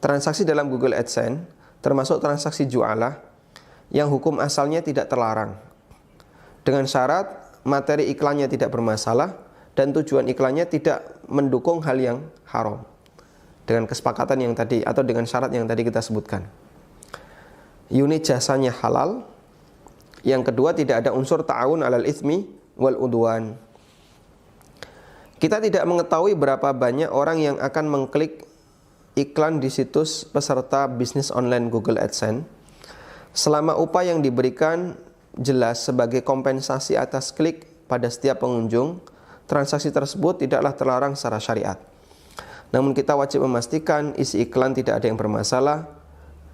transaksi dalam Google AdSense termasuk transaksi jualah yang hukum asalnya tidak terlarang, dengan syarat materi iklannya tidak bermasalah dan tujuan iklannya tidak mendukung hal yang haram, dengan kesepakatan yang tadi atau dengan syarat yang tadi kita sebutkan. Unit jasanya halal. Yang kedua, tidak ada unsur ta'awun alal itsmi wal udwan. Kita tidak mengetahui berapa banyak orang yang akan mengklik iklan di situs peserta bisnis online Google AdSense. Selama upah yang diberikan jelas sebagai kompensasi atas klik pada setiap pengunjung, transaksi tersebut tidaklah terlarang secara syariat. Namun kita wajib memastikan isi iklan tidak ada yang bermasalah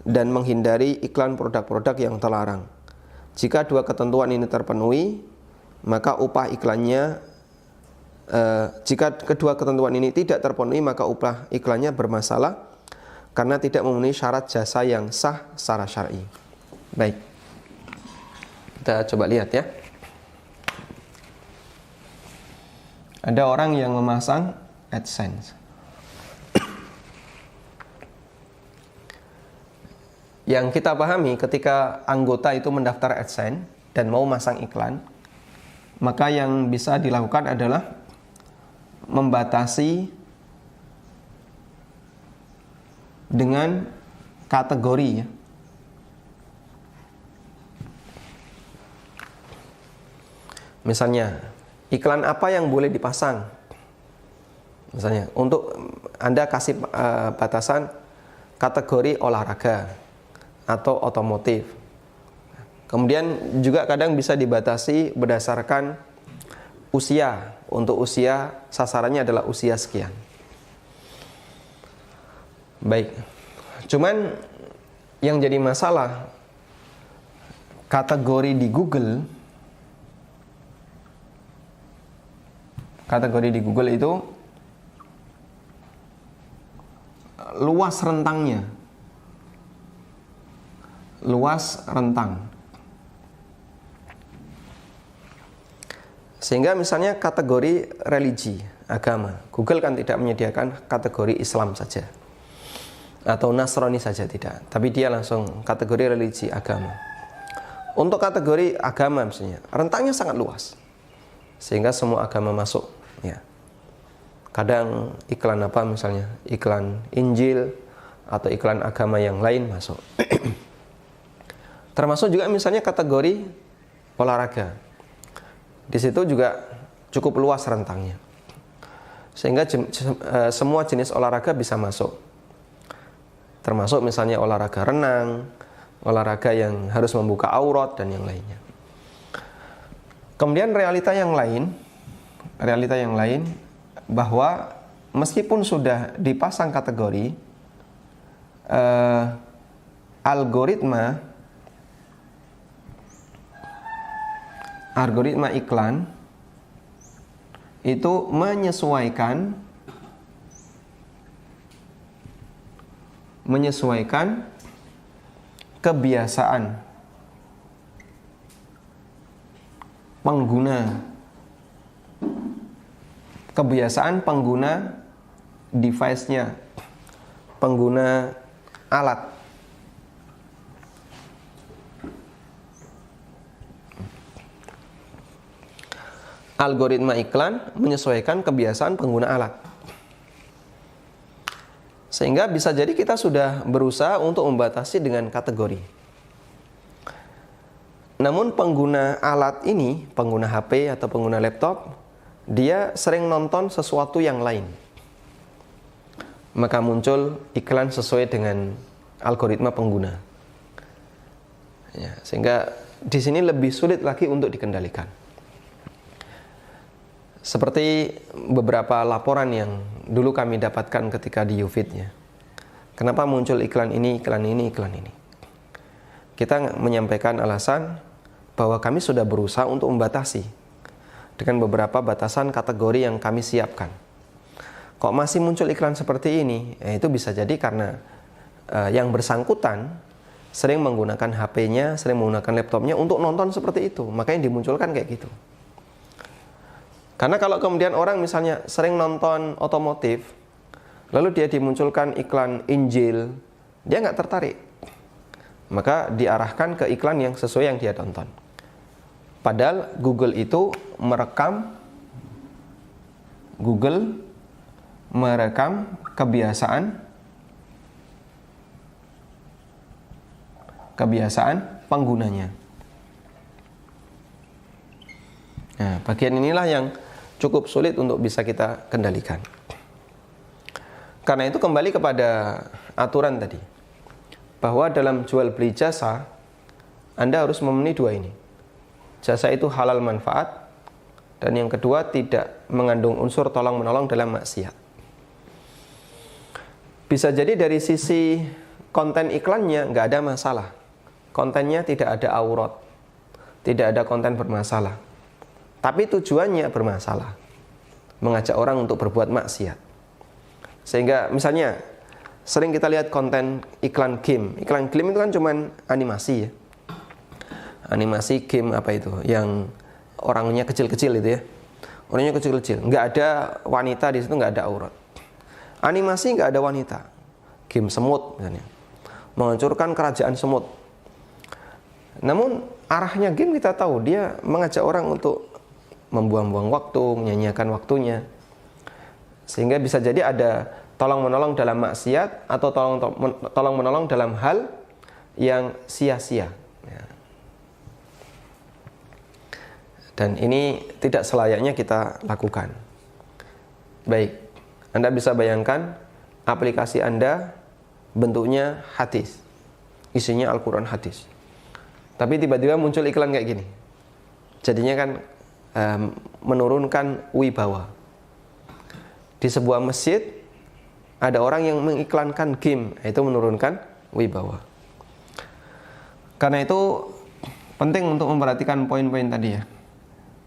dan menghindari iklan produk-produk yang terlarang. Jika dua ketentuan ini terpenuhi, maka upah iklannya jika kedua ketentuan ini tidak terpenuhi, maka upah iklannya bermasalah karena tidak memenuhi syarat jasa yang sah secara syar'i. Baik, kita coba lihat ya. Ada orang yang memasang AdSense. Yang kita pahami ketika anggota itu mendaftar AdSense dan mau masang iklan, maka yang bisa dilakukan adalah membatasi dengan kategori ya. Misalnya, iklan apa yang boleh dipasang? Misalnya, untuk Anda kasih batasan kategori olahraga atau otomotif. Kemudian juga kadang bisa dibatasi berdasarkan usia. Untuk usia, sasarannya adalah usia sekian. Baik. Cuman yang jadi masalah, kategori di Google itu luas rentangnya. Luas rentang. Sehingga misalnya kategori religi, agama, Google kan tidak menyediakan kategori Islam saja atau Nasrani saja, tidak, tapi dia langsung kategori religi, agama. Untuk kategori agama misalnya, rentangnya sangat luas sehingga semua agama masuk ya. Kadang iklan apa misalnya, iklan Injil atau iklan agama yang lain masuk. Termasuk juga misalnya kategori olahraga. Di situ juga cukup luas rentangnya. Sehingga semua jenis olahraga bisa masuk. Termasuk misalnya olahraga renang, olahraga yang harus membuka aurat dan yang lainnya. Kemudian realita yang lain bahwa meskipun sudah dipasang kategori, algoritma iklan itu menyesuaikan kebiasaan pengguna device-nya, pengguna alat. Algoritma iklan menyesuaikan kebiasaan pengguna alat. Sehingga bisa jadi kita sudah berusaha untuk membatasi dengan kategori. Namun pengguna alat ini, pengguna HP atau pengguna laptop, dia sering nonton sesuatu yang lain. Maka muncul iklan sesuai dengan algoritma pengguna. Ya, sehingga di sini lebih sulit lagi untuk dikendalikan. Seperti beberapa laporan yang dulu kami dapatkan ketika di UFIT ya. Kenapa muncul iklan ini, iklan ini, iklan ini? Kita menyampaikan alasan bahwa kami sudah berusaha untuk membatasi dengan beberapa batasan kategori yang kami siapkan. Kok masih muncul iklan seperti ini? Itu bisa jadi karena yang bersangkutan sering menggunakan HP-nya, sering menggunakan laptopnya untuk nonton seperti itu. Makanya dimunculkan kayak gitu. Karena kalau kemudian orang misalnya sering nonton otomotif, lalu dia dimunculkan iklan Injil, dia nggak tertarik. Maka diarahkan ke iklan yang sesuai yang dia tonton. Padahal Google itu merekam kebiasaan penggunanya. Nah, bagian inilah yang cukup sulit untuk bisa kita kendalikan. Karena itu kembali kepada aturan tadi, bahwa dalam jual beli jasa Anda harus memenuhi dua ini. Jasa itu halal manfaat, dan yang kedua tidak mengandung unsur tolong menolong dalam maksiat. Bisa jadi dari sisi konten iklannya nggak ada masalah, kontennya tidak ada aurat, tidak ada konten bermasalah. Tapi tujuannya bermasalah, mengajak orang untuk berbuat maksiat. Sehingga misalnya sering kita lihat konten iklan game. Iklan game itu kan cuman animasi ya. Animasi game apa itu, yang orangnya kecil-kecil itu ya. Orangnya kecil-kecil, nggak ada wanita di situ, nggak ada aurat. Animasi nggak ada wanita. Game semut misalnya, menghancurkan kerajaan semut. Namun arahnya game kita tahu, dia mengajak orang untuk membuang-buang waktu, menyanyiakan waktunya. Sehingga bisa jadi ada tolong-menolong dalam maksiat atau tolong-menolong dalam hal yang sia-sia. Dan ini tidak selayaknya kita lakukan. Baik, Anda bisa bayangkan aplikasi Anda bentuknya hadis, isinya Al-Quran hadis. Tapi tiba-tiba muncul iklan kayak gini. Jadinya kan menurunkan wibawa. Di sebuah masjid ada orang yang mengiklankan game, itu menurunkan wibawa. Karena itu penting untuk memperhatikan poin-poin tadi ya.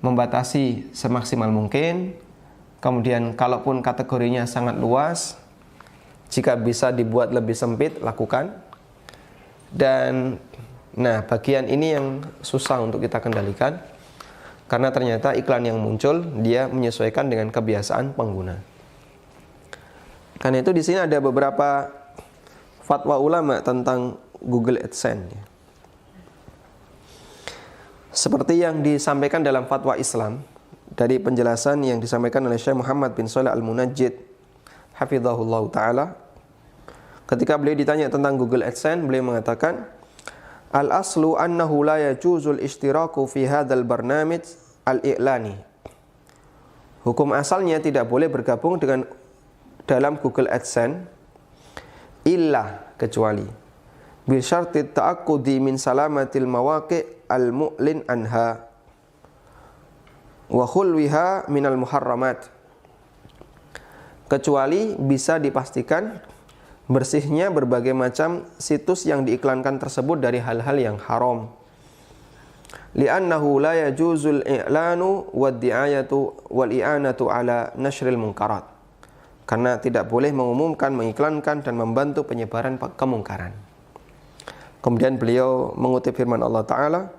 Membatasi semaksimal mungkin. Kemudian kalaupun kategorinya sangat luas, jika bisa dibuat lebih sempit, lakukan. Dan nah, bagian ini yang susah untuk kita kendalikan, karena ternyata iklan yang muncul dia menyesuaikan dengan kebiasaan pengguna. Karena itu di sini ada beberapa fatwa ulama tentang Google AdSense. Seperti yang disampaikan dalam fatwa Islam dari penjelasan yang disampaikan oleh Syekh Muhammad bin Shalih Al-Munajjid hafizahullah taala. Ketika beliau ditanya tentang Google AdSense, beliau mengatakan, al-aslu annahu la yajuzul ishtiraku fi hadzal barnamij al-i'lani. Hukum asalnya tidak boleh bergabung dengan dalam Google AdSense illa kecuali bi syarti ta'aqqudi min salamatil mawaqi' al-mu'lin anha wa khulwiha minal muharramat. Kecuali bisa dipastikan bersihnya berbagai macam situs yang diiklankan tersebut dari hal-hal yang haram. Li'annahu la yajuzul i'lanu wad-di'ayatu wal-i'anatu ala nashril munkarat. Karena tidak boleh mengumumkan, mengiklankan dan membantu penyebaran kemungkaran. Kemudian beliau mengutip firman Allah Ta'ala,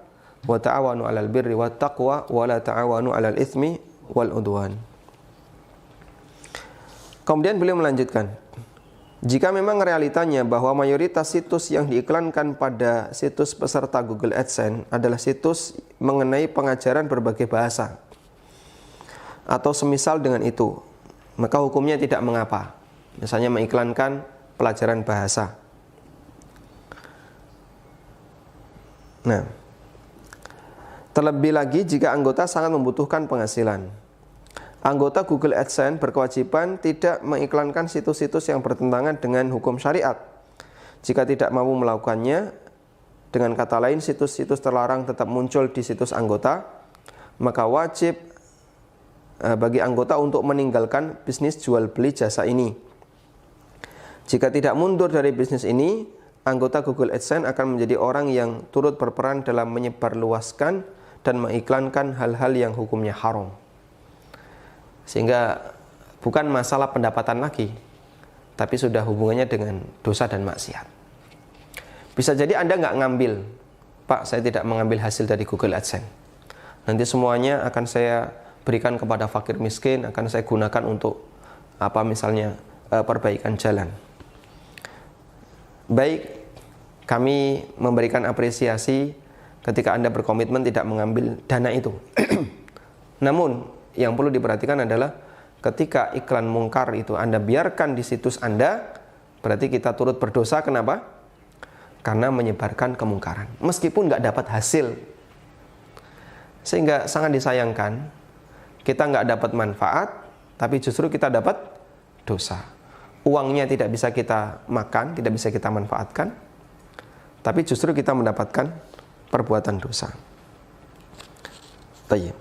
wa ta'awanu 'alal birri wat taqwa wa la ta'awanu 'alal itsmi wal udwan. Kemudian beliau melanjutkan, jika memang realitanya bahwa mayoritas situs yang diiklankan pada situs peserta Google AdSense adalah situs mengenai pengajaran berbagai bahasa atau semisal dengan itu, maka hukumnya tidak mengapa. Misalnya mengiklankan pelajaran bahasa. Nah, terlebih lagi jika anggota sangat membutuhkan penghasilan. Anggota Google AdSense berkewajiban tidak mengiklankan situs-situs yang bertentangan dengan hukum syariat. Jika tidak mampu melakukannya, dengan kata lain situs-situs terlarang tetap muncul di situs anggota, maka wajib bagi anggota untuk meninggalkan bisnis jual beli jasa ini. Jika tidak mundur dari bisnis ini, anggota Google AdSense akan menjadi orang yang turut berperan dalam menyebarluaskan dan mengiklankan hal-hal yang hukumnya haram. Sehingga bukan masalah pendapatan lagi, tapi sudah hubungannya dengan dosa dan maksiat. Bisa jadi Anda nggak ngambil, Pak, saya tidak mengambil hasil dari Google AdSense. Nanti semuanya akan saya berikan kepada fakir miskin, akan saya gunakan untuk apa misalnya perbaikan jalan. Baik, kami memberikan apresiasi ketika Anda berkomitmen tidak mengambil dana itu. Namun, yang perlu diperhatikan adalah ketika iklan mungkar itu Anda biarkan di situs Anda, berarti kita turut berdosa. Kenapa? Karena menyebarkan kemungkaran, meskipun nggak dapat hasil. Sehingga sangat disayangkan, kita nggak dapat manfaat, tapi justru kita dapat dosa. Uangnya tidak bisa kita makan, tidak bisa kita manfaatkan, tapi justru kita mendapatkan perbuatan dosa. Baik.